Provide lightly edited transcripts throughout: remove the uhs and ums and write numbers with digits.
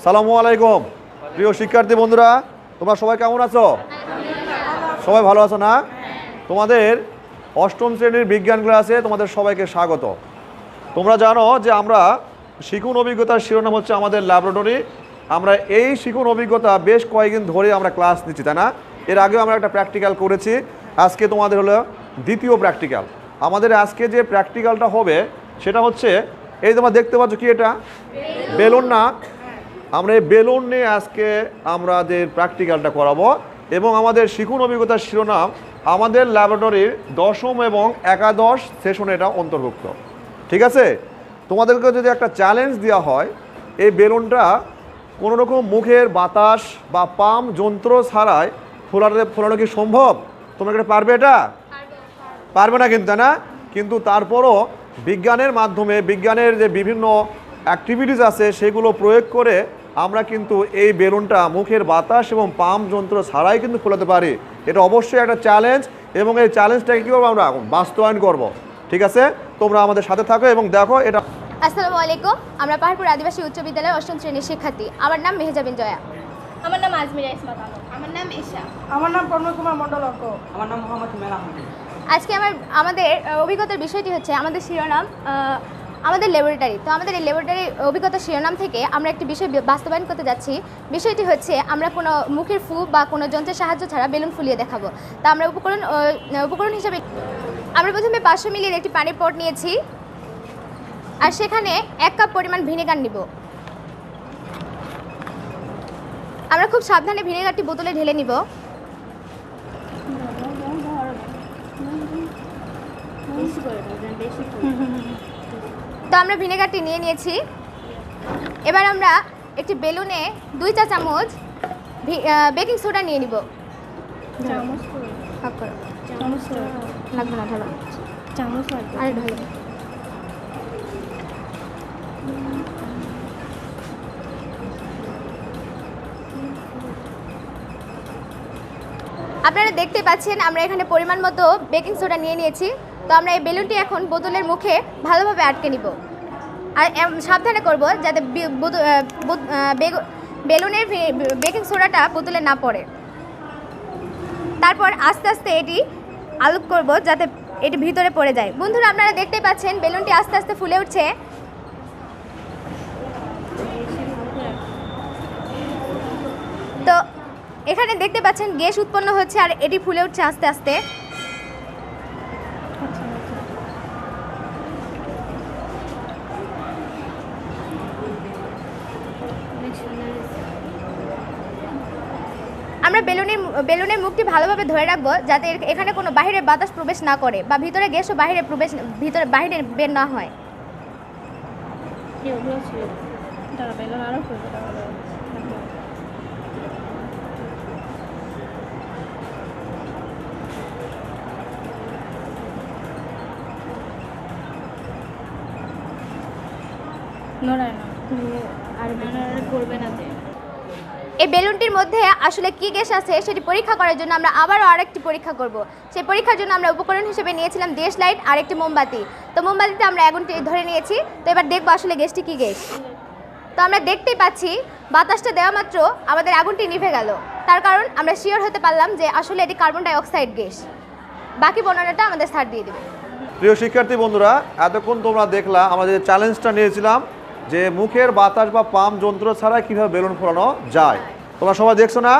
সালামু আলাইকুম প্রিয় শিক্ষার্থী বন্ধুরা, তোমরা সবাই কেমন আছো? সবাই ভালো আছো না? তোমাদের অষ্টম শ্রেণীর বিজ্ঞান ক্লাসে তোমাদের সবাইকে স্বাগত। তোমরা জানো যে আমরা শিখুন অভিজ্ঞতার শিরোনাম হচ্ছে আমাদের ল্যাবরেটরি। আমরা এই শিখুন অভিজ্ঞতা বেশ কয়েকদিন ধরে আমরা ক্লাস নিচ্ছি, তাই না? এর আগেও আমরা একটা প্র্যাকটিক্যাল করেছি। আজকে তোমাদের হলো দ্বিতীয় প্র্যাকটিক্যাল। আমাদের আজকে যে প্র্যাকটিক্যালটা হবে সেটা হচ্ছে, এই তোমরা দেখতে পাচ্ছ কি, এটা বেলুন না? আমরা এই বেলুন নিয়ে আজকে আমাদের প্র্যাকটিক্যালটা করাবো এবং আমাদের শিখুন অভিজ্ঞতার শিরোনাম আমাদের ল্যাবরেটরির দশম এবং একাদশ সেশনে এটা অন্তর্ভুক্ত। ঠিক আছে? তোমাদেরকে যদি একটা চ্যালেঞ্জ দেওয়া হয়, এই বেলুনটা কোনো রকম মুখের বাতাস বা পাম্প যন্ত্র ছাড়াই ফোলানো কি সম্ভব? তোমরা এটা পারবে? এটা পারবে না কিন্তু, তাই না? কিন্তু তারপরও বিজ্ঞানের মাধ্যমে বিজ্ঞানের যে বিভিন্ন অ্যাক্টিভিটিস আছে সেগুলো প্রয়োগ করে আমরা কিন্তু এই বেলুনটা মুখের বাতাস এবং পাম্প যন্ত্র ছাড়াই কিন্তু ফোলাতে পারি। এটা অবশ্যই একটা চ্যালেঞ্জ এবং এই চ্যালেঞ্জটাকে কীভাবে আমরা বাস্তবায়ন করব। ঠিক আছে, তোমরা আমাদের সাথে থাকো এবং দেখো এটা। আসসালামু আলাইকুম, আমরা পাহাড়পুর আদিবাসী উচ্চ বিদ্যালয়ের অষ্টম শ্রেণীর শিক্ষার্থী। আমার নাম মেহজাবিন জয়া। আমার নাম আজমিরা ইসমাত আলম। আমার নাম ঈশা। আমার নাম প্রণয় কুমার মণ্ডল অঙ্ক। আমার নাম মোহাম্মদ হিমেল আহমেদ। আজকে আমাদের অভিজ্ঞতার বিষয়টি হচ্ছে আমাদের শিরোনাম আমাদের ল্যাবরেটরি। তো আমাদের এই ল্যাবরেটরি অভিজ্ঞতার শিরোনাম থেকে আমরা একটি বিষয় বাস্তবায়ন করতে যাচ্ছি। বিষয়টি হচ্ছে আমরা কোনো মুখের ফু বা কোনো যন্ত্রের সাহায্য ছাড়া বেলুন ফুলিয়ে দেখাবো। তা আমরা উপকরণ হিসাবে আমরা প্রথমে 500 মিলির একটি পানির পট নিয়েছি, আর সেখানে 1 কাপ পরিমাণ ভিনেগার নিব। আমরা খুব সাবধানে ভিনেগারটি বোতলে ঢেলে নিব। তো আমরা ভিনেগারটি নিয়ে নিয়েছি। এবার আমরা একটি বেলুনে 2 চা চামচ বেকিং সোডা নিয়ে নিব। লাগবে না, ঢালো। আরে ঢালো। আপনারা দেখতে পাচ্ছেন আমরা এখানে পরিমাণ মতো বেকিং সোডা নিয়ে নিয়েছি। তো আমরা এই বেলুনটি এখন বোতলের মুখে ভালোভাবে আটকে নিব, আর সাবধানে করব যাতে বেলুনের বেকিং সোডাটা বোতলে না পড়ে। তারপর আস্তে আস্তে এটি আলোক করব যাতে এটি ভিতরে পড়ে যায়। বন্ধুরা, আপনারা দেখতে পাচ্ছেন বেলুনটি আস্তে আস্তে ফুলে উঠছে। তো এখানে দেখতে পাচ্ছেন গ্যাস উৎপন্ন হচ্ছে আর এটি ফুলে উঠছে আস্তে আস্তে। আমরা বেলুনের মুখটি ভালোভাবে ধরে রাখবো যাতে এখানে কোনো বাহিরের বাতাস প্রবেশ না করে বা ভিতরে গ্যাসও বাইরে বের না হয়। এই বেলুনটির মধ্যে আসলে কি গ্যাস আছে সেটি পরীক্ষা করার জন্য আমরা আবারও আরেকটি পরীক্ষা করব। সেই পরীক্ষার জন্য আমরা উপকরণ হিসেবে নিয়েছিলাম দেশ লাইট আর একটি মোমবাতি। তো মোমবাতিতে আমরা আগুনটি ধরে নিয়েছি। তো এবার দেখবো আসলে গ্যাসটি কি গ্যাস। তো আমরা দেখতেই পাচ্ছি বাতাসটা দেওয়া মাত্র আমাদের আগুনটি নিভে গেল। তার কারণ আমরা শিওর হতে পারলাম যে আসলে এটি কার্বন ডাই অক্সাইড গ্যাস। বাকি বর্ণনাটা আমাদের স্যার দিয়ে দেবে। প্রিয় শিক্ষার্থী বন্ধুরা, এতক্ষণ তোমরা দেখলা আমাদের চ্যালেঞ্জটা নিয়েছিলাম যে মুখের বাতাস বা পাম্প যন্ত্র ছাড়া কীভাবে বেলুন ফোলানো যায়। তোমরা সবাই দেখছো না?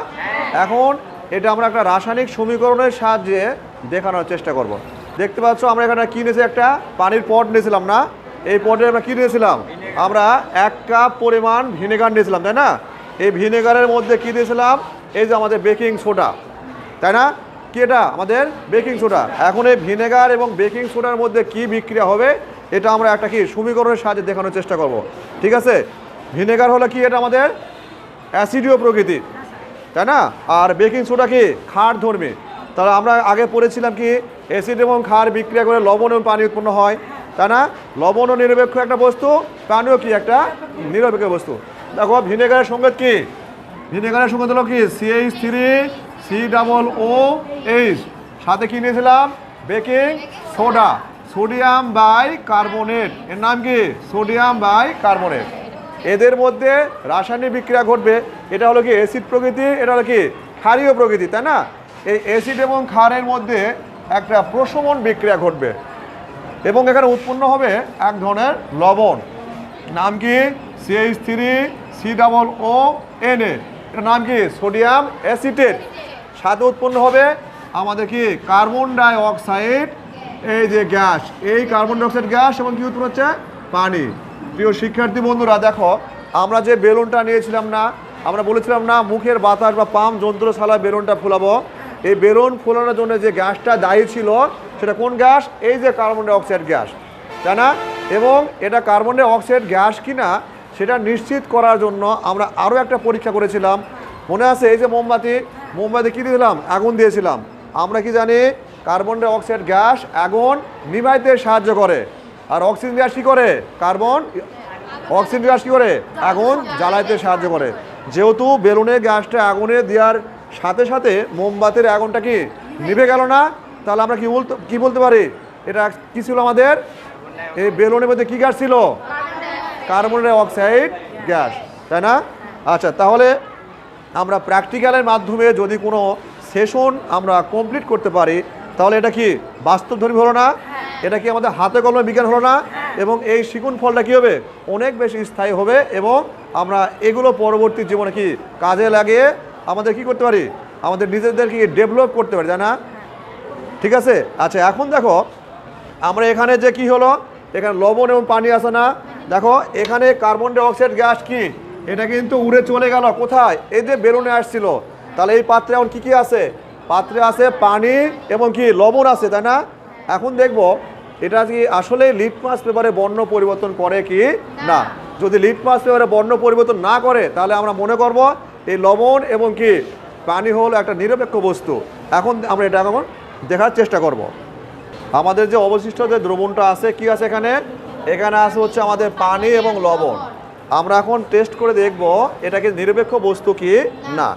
এখন এটা আমরা একটা রাসায়নিক সমীকরণের সাহায্যে দেখানোর চেষ্টা করব। দেখতে পাচ্ছ আমরা এখানে কী নিয়েছি, একটা পানির পট নিয়েছিলাম না? এই পটে আমরা কী নিয়েছিলাম? আমরা 1 কাপ পরিমাণ ভিনেগার নিয়েছিলাম, তাই না? এই ভিনেগারের মধ্যে কী দিয়েছিলাম? এই যে আমাদের বেকিং সোডা, তাই না? কি এটা আমাদের বেকিং সোডা। এখন এই ভিনেগার এবং বেকিং সোডার মধ্যে কি বিক্রিয়া হবে এটা আমরা একটা কি সমীকরণের সাহায্যে দেখানোর চেষ্টা করব। ঠিক আছে? ভিনেগার হলো কি, এটা আমাদের অ্যাসিডীয় প্রকৃতির, তাই না? আর বেকিং সোডা কি ক্ষার ধর্মী। তাহলে আমরা আগে পড়েছিলাম কি অ্যাসিড এবং ক্ষার বিক্রিয়া করে লবণ এবং পানি উৎপন্ন হয়, তাই না? লবণ ও নিরপেক্ষ একটা বস্তু, পানিও কি একটা নিরপেক্ষ বস্তু। দেখো ভিনেগারের সংকেত কি? ভিনেগারের সংকেত হলো কি CH3COOH, সাথে কি নিয়েছিলাম? Baking soda, sodium bicarbonate. এর নাম কি? Sodium bicarbonate. এদের মধ্যে রাসায়নিক বিক্রিয়া ঘটবে। এটা হলো কি অ্যাসিড প্রকৃতি, এটা হলো কি ক্ষারীয় প্রকৃতি, তাই না? এই অ্যাসিড এবং ক্ষারের মধ্যে একটা প্রশমন বিক্রিয়া ঘটবে এবং এখানে উৎপন্ন হবে এক ধরনের লবণ, নাম কি CH3COO এটার নাম কি সোডিয়াম অ্যাসিটেট। সাথে উৎপন্ন হবে আমাদের কি কার্বন ডাই অক্সাইড, এই যে গ্যাস, এই কার্বন ডাই অক্সাইড গ্যাস এবং কি উৎপন্ন হচ্ছে পানি। প্রিয় শিক্ষার্থী বন্ধুরা, দেখো আমরা যে বেলুনটা নিয়েছিলাম না, আমরা বলেছিলাম না মুখের বাতাস বা পাম্প যন্ত্রশালায় বেলুনটা ফোলাবো। এই বেলুন ফোলানোর জন্য যে গ্যাসটা দায়ী ছিল সেটা কোন গ্যাস? এই যে কার্বন ডাই অক্সাইড গ্যাস, তাই না? এবং এটা কার্বন ডাই অক্সাইড গ্যাস কিনা সেটা নিশ্চিত করার জন্য আমরা আরও একটা পরীক্ষা করেছিলাম। মনে আছে? এই যে মোমবাতি কী দিয়েছিলাম? আগুন দিয়েছিলাম। আমরা কি জানি কার্বন ডাই অক্সাইড গ্যাস আগুন নিভাইতে সাহায্য করে, আর অক্সিজেন গ্যাস কী করে? অক্সিজেন গ্যাস কী করে? আগুন জ্বালাইতে সাহায্য করে। যেহেতু বেলুনের গ্যাসটা আগুনে দেওয়ার সাথে সাথে মোমবাতির আগুনটা কি নিভে গেল না, তাহলে আমরা কি বলতে পারি? এটা কি ছিল আমাদের? এই বেলুনের মধ্যে কী গ্যাস ছিল? কার্বন ডাই অক্সাইড গ্যাস, তাই না? আচ্ছা, তাহলে আমরা প্র্যাকটিক্যালের মাধ্যমে যদি কোনো সেশন আমরা কমপ্লিট করতে পারি তাহলে এটা কি বাস্তবধর্মী হলো না? এটা কি আমাদের হাতে কলমে বিজ্ঞান হলো না? এবং এই শিকুন ফলটা কী হবে? অনেক বেশি স্থায়ী হবে এবং আমরা এগুলো পরবর্তী জীবনে কি কাজে লাগিয়ে আমাদের কি করতে পারি? আমাদের নিজেদেরকে ডেভেলপ করতে পারি, তাই না? ঠিক আছে। আচ্ছা, এখন দেখো আমরা এখানে যে কি হলো, এখানে লবণ এবং পানি আছে না? দেখো এখানে কার্বন ডাই অক্সাইড গ্যাস কি এটা কিন্তু উড়ে চলে গেল কোথায়? এই যে বেলুনে আসছিল। তাহলে এই পাত্রে এখন কী কী আছে? পাত্রে আছে পানি এবং কি লবণ আছে, তাই না? এখন দেখব এটা কি আসলে লিটমাস পেপারে বর্ণ পরিবর্তন করে কি না। যদি লিটমাস পেপারে বর্ণ পরিবর্তন না করে তাহলে আমরা মনে করব এই লবণ এবং কি পানি হলো একটা নিরপেক্ষ বস্তু। এখন আমরা এটা এখন দেখার চেষ্টা করব। আমাদের যে অবশিষ্ট যে দ্রবণটা আছে কি আছে এখানে আছে হচ্ছে আমাদের পানি এবং লবণ। আমরা এখন টেস্ট করে দেখব এটা কি নিরপেক্ষ বস্তু কি না।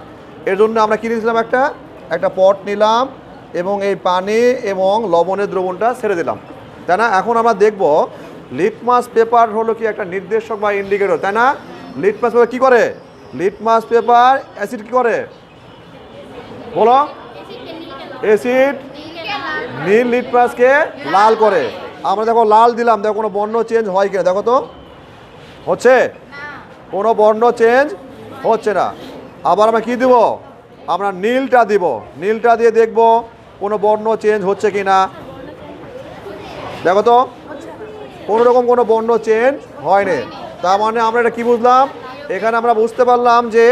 এর জন্য আমরা কি নিয়েছিলাম? একটা পট নিলাম এবং এই পানি এবং লবণের দ্রবণটা ছেড়ে দিলাম, তাই না? এখন আমরা দেখব লিটমাস পেপার হলো কি একটা নির্দেশক বা ইন্ডিকেটর, তাই না? লিটমাস পেপার কী করে? লিটমাস পেপার অ্যাসিড কী করে বলো? অ্যাসিড নীল লিটমাসকে লাল করে। আমরা দেখো লাল দিলাম, দেখো কোনো বর্ণ চেঞ্জ হয় কিনা, দেখো তো হচ্ছে? কোনো বর্ণ চেঞ্জ হচ্ছে না। আবার আমরা কি দিব? আমরা নীলটা দিব, নীলটা দিয়ে দেখব কোনো বর্ণ চেঞ্জ হচ্ছে কি না। দেখো তো কোনো রকম কোনো বর্ণ চেঞ্জ হয়নি। তার মানে আমরা এটা কী বুঝলাম? এখানে আমরা বুঝতে পারলাম যে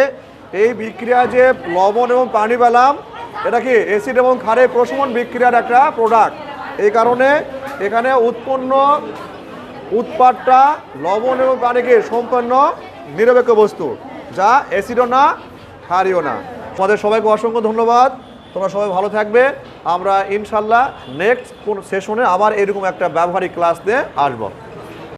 এই বিক্রিয়া যে লবণ এবং পানি পেলাম এটা কি অ্যাসিড এবং ক্ষারের প্রশমন বিক্রিয়ার একটা প্রোডাক্ট। এই কারণে এখানে উৎপাদটা লবণ এবং পানিকে সম্পন্ন নিরপেক্ষ বস্তু, যা অ্যাসিডও না ক্ষারীয় না। তোমাদের সবাইকে অসংখ্য ধন্যবাদ। তোমরা সবাই ভালো থাকবে। আমরা ইনশাল্লাহ নেক্সট কোন সেশনে আবার এরকম একটা ব্যবহারিক ক্লাস দিয়ে আসবো।